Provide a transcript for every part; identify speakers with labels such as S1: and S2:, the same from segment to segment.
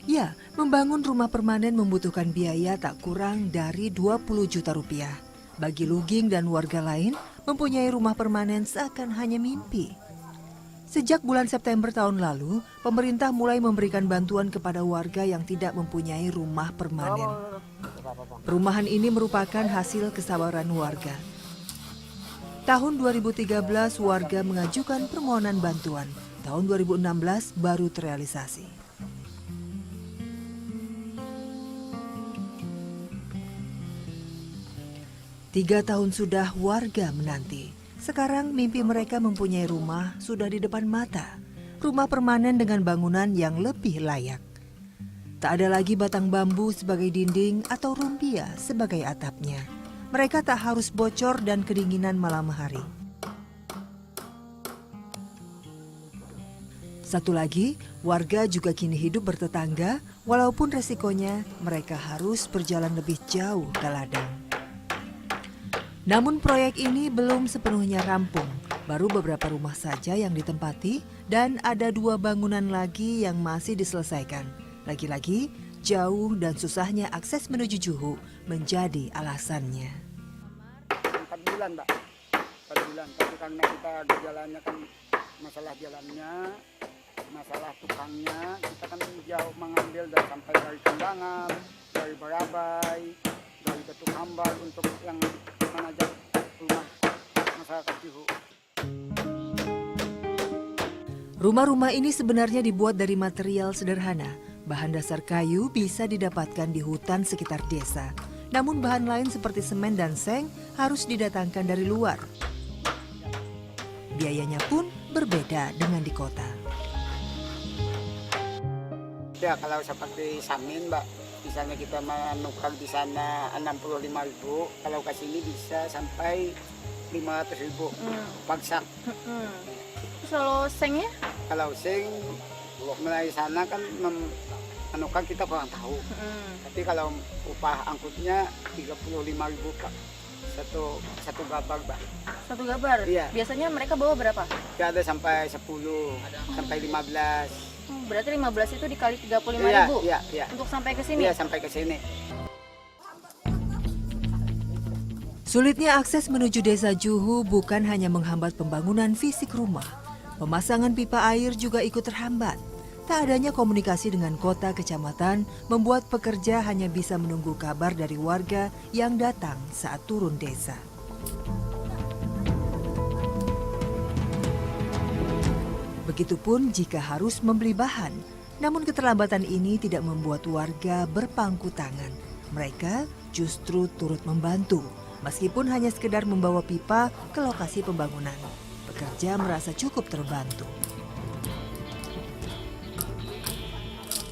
S1: Ya, membangun rumah permanen membutuhkan biaya tak kurang dari 20 juta rupiah. Bagi Luging dan warga lain, mempunyai rumah permanen seakan hanya mimpi. Sejak bulan September tahun lalu, pemerintah mulai memberikan bantuan kepada warga yang tidak mempunyai rumah permanen. Perumahan ini merupakan hasil kesabaran warga. Tahun 2013 warga mengajukan permohonan bantuan. Tahun 2016 baru terrealisasi. 3 tahun sudah warga menanti. Sekarang mimpi mereka mempunyai rumah sudah di depan mata. Rumah permanen dengan bangunan yang lebih layak. Tak ada lagi batang bambu sebagai dinding atau rumbia sebagai atapnya. Mereka tak harus bocor dan kedinginan malam hari. Satu lagi, warga juga kini hidup bertetangga walaupun resikonya mereka harus berjalan lebih jauh ke ladang. Namun proyek ini belum sepenuhnya rampung. Baru beberapa rumah saja yang ditempati dan ada 2 bangunan lagi yang masih diselesaikan. Lagi-lagi, jauh dan susahnya akses menuju Juhu menjadi alasannya.
S2: 4 bulan, Mbak. 4 bulan. Tapi karena kita di jalannya kan masalah jalannya, masalah tukangnya, kita kan jauh mengambil dan sampai dari Kembangan, dari Barabai, dari Batu Kambal untuk yang menajak rumah masyarakat Juhu.
S1: Rumah-rumah ini sebenarnya dibuat dari material sederhana. Bahan dasar kayu bisa didapatkan di hutan sekitar desa. Namun bahan lain seperti semen dan seng harus didatangkan dari luar. Biayanya pun berbeda dengan di kota.
S2: Ya kalau seperti samin, Mbak, misalnya kita menukar di sana 65.000, kalau ke sini bisa sampai 500.000 paksa.
S3: Terus kalau sengnya?
S2: Kalau seng mulai sana kan menukar kita kurang tahu. Tapi kalau upah angkutnya 35.000 Pak. Satu gabar, Pak.
S3: Satu gabar?
S2: Iya.
S3: Biasanya mereka bawa berapa?
S2: Ya ada sampai 10, sampai 15.
S3: Berarti 15 itu dikali 35.000?
S2: Iya.
S3: Untuk sampai ke sini?
S2: Iya, sampai ke sini.
S1: Sulitnya akses menuju desa Juhu bukan hanya menghambat pembangunan fisik rumah. Pemasangan pipa air juga ikut terhambat. Tak adanya komunikasi dengan kota kecamatan membuat pekerja hanya bisa menunggu kabar dari warga yang datang saat turun desa. Begitupun jika harus membeli bahan. Namun keterlambatan ini tidak membuat warga berpangku tangan. Mereka justru turut membantu, meskipun hanya sekedar membawa pipa ke lokasi pembangunan. Pekerja merasa cukup terbantu.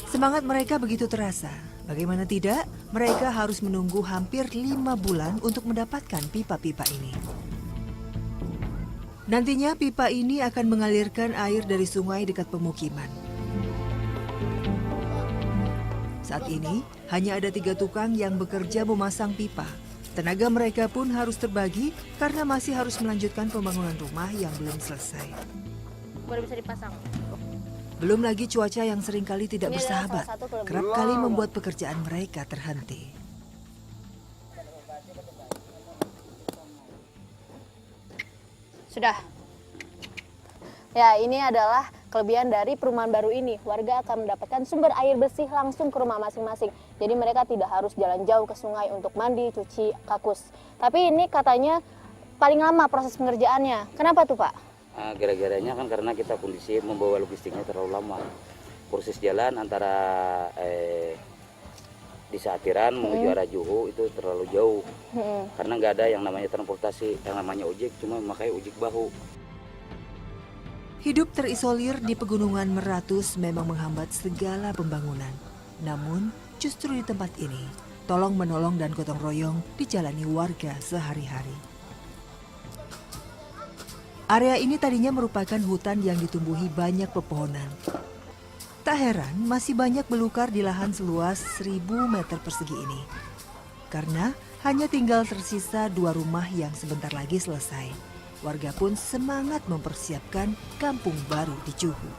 S1: Semangat mereka begitu terasa. Bagaimana tidak, mereka harus menunggu hampir 5 bulan untuk mendapatkan pipa-pipa ini. Nantinya pipa ini akan mengalirkan air dari sungai dekat pemukiman. Saat ini, hanya ada 3 tukang yang bekerja memasang pipa. Tenaga mereka pun harus terbagi karena masih harus melanjutkan pembangunan rumah yang belum selesai.
S3: Baru bisa dipasang?
S1: Belum lagi cuaca yang seringkali tidak
S3: Ini
S1: bersahabat,
S3: adalah salah satu kelebihan.
S1: kerap kali membuat pekerjaan mereka terhenti.
S3: Sudah. Ya, ini adalah kelebihan dari perumahan baru ini. Warga akan mendapatkan sumber air bersih langsung ke rumah masing-masing. Jadi mereka tidak harus jalan jauh ke sungai untuk mandi, cuci, kakus. Tapi ini katanya paling lama proses pengerjaannya. Kenapa tuh, Pak?
S4: Gara-garanya kan karena kita kondisi membawa logistiknya terlalu lama. Proses jalan antara di Saatiran menuju arah Juhu itu terlalu jauh. Karena nggak ada yang namanya transportasi, yang namanya ojek, cuma memakai ojek bahu.
S1: Hidup terisolir di pegunungan Meratus memang menghambat segala pembangunan. Namun, justru di tempat ini, tolong-menolong dan gotong royong dijalani warga sehari-hari. Area ini tadinya merupakan hutan yang ditumbuhi banyak pepohonan. Tak heran masih banyak belukar di lahan seluas 1.000 meter persegi ini. Karena hanya tinggal tersisa 2 rumah yang sebentar lagi selesai. Warga pun semangat mempersiapkan kampung baru di Juhu.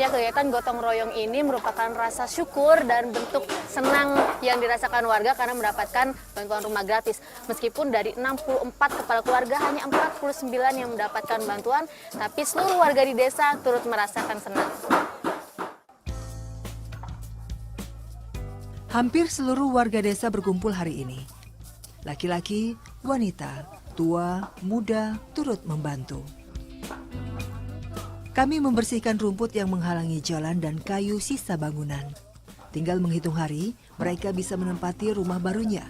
S3: Ya, kegiatan gotong royong ini merupakan rasa syukur dan bentuk senang yang dirasakan warga karena mendapatkan bantuan rumah gratis. Meskipun dari 64 kepala keluarga hanya 49 yang mendapatkan bantuan, tapi seluruh warga di desa turut merasakan senang.
S1: Hampir seluruh warga desa berkumpul hari ini. Laki-laki, wanita, tua, muda turut membantu. Kami membersihkan rumput yang menghalangi jalan dan kayu sisa bangunan. Tinggal menghitung hari, mereka bisa menempati rumah barunya.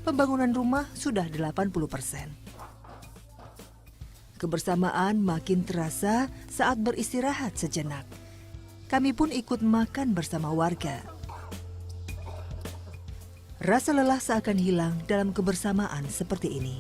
S1: Pembangunan rumah sudah 80%. Kebersamaan makin terasa saat beristirahat sejenak. Kami pun ikut makan bersama warga. Rasa lelah seakan hilang dalam kebersamaan seperti ini.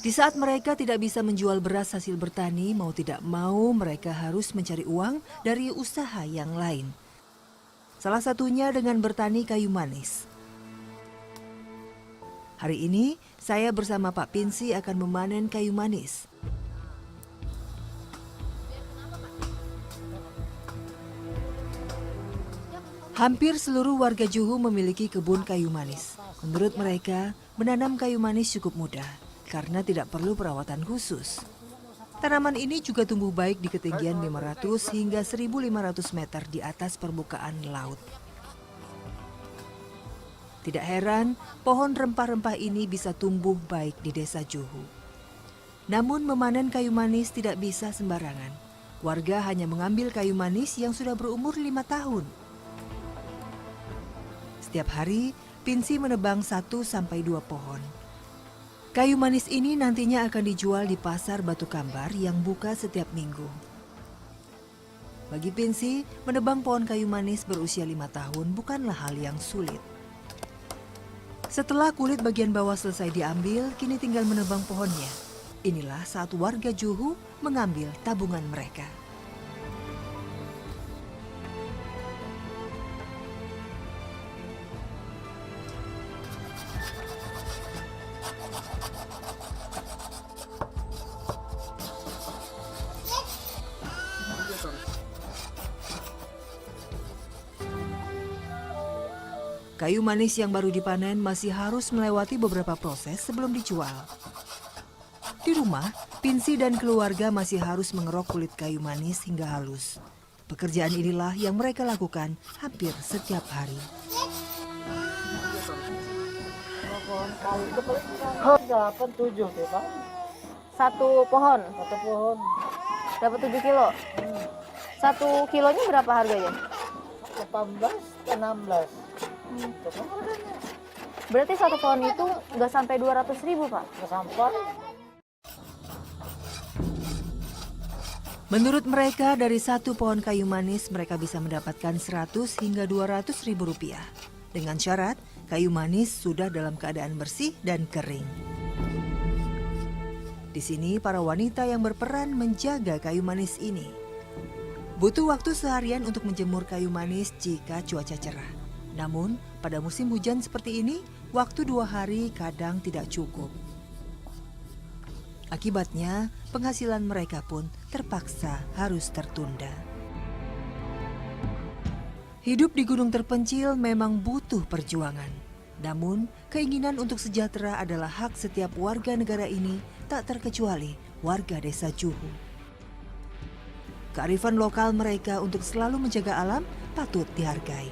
S1: Di saat mereka tidak bisa menjual beras hasil bertani, mau tidak mau mereka harus mencari uang dari usaha yang lain. Salah satunya dengan bertani kayu manis. Hari ini, saya bersama Pak Pinsi akan memanen kayu manis. Hampir seluruh warga Juhu memiliki kebun kayu manis. Menurut mereka, menanam kayu manis cukup mudah karena tidak perlu perawatan khusus. Tanaman ini juga tumbuh baik di ketinggian 500 hingga 1.500 meter di atas permukaan laut. Tidak heran, pohon rempah-rempah ini bisa tumbuh baik di desa Juhu. Namun memanen kayu manis tidak bisa sembarangan. Warga hanya mengambil kayu manis yang sudah berumur 5 tahun. Setiap hari, Pinsi menebang 1-2 pohon. Kayu manis ini nantinya akan dijual di pasar Batu Kambar yang buka setiap minggu. Bagi Pinsi, menebang pohon kayu manis berusia 5 tahun bukanlah hal yang sulit. Setelah kulit bagian bawah selesai diambil, kini tinggal menebang pohonnya. Inilah saat warga Juhu mengambil tabungan mereka. Kayu manis yang baru dipanen masih harus melewati beberapa proses sebelum dijual. Di rumah, Pinsi dan keluarga masih harus mengerok kulit kayu manis hingga halus. Pekerjaan inilah yang mereka lakukan hampir setiap hari.
S5: Dapat 7 deh, Pak.
S3: Satu pohon
S5: Satu pohon
S3: dapat 7 kilo. 1 kilonya berapa harganya?
S5: 18 ke 16. Itu kan harganya.
S3: Berarti satu pohon itu nggak sampai 200.000, Pak?
S5: Nggak sampai.
S1: Menurut mereka, dari satu pohon kayu manis mereka bisa mendapatkan 100 hingga 200 ribu rupiah. Dengan syarat, kayu manis sudah dalam keadaan bersih dan kering. Di sini, para wanita yang berperan menjaga kayu manis ini. Butuh waktu seharian untuk menjemur kayu manis jika cuaca cerah. Namun, pada musim hujan seperti ini, waktu 2 hari kadang tidak cukup. Akibatnya, penghasilan mereka pun terpaksa harus tertunda. Hidup di gunung terpencil memang butuh perjuangan. Namun, keinginan untuk sejahtera adalah hak setiap warga negara ini, tak terkecuali warga desa Juhu. Kearifan lokal mereka untuk selalu menjaga alam patut dihargai.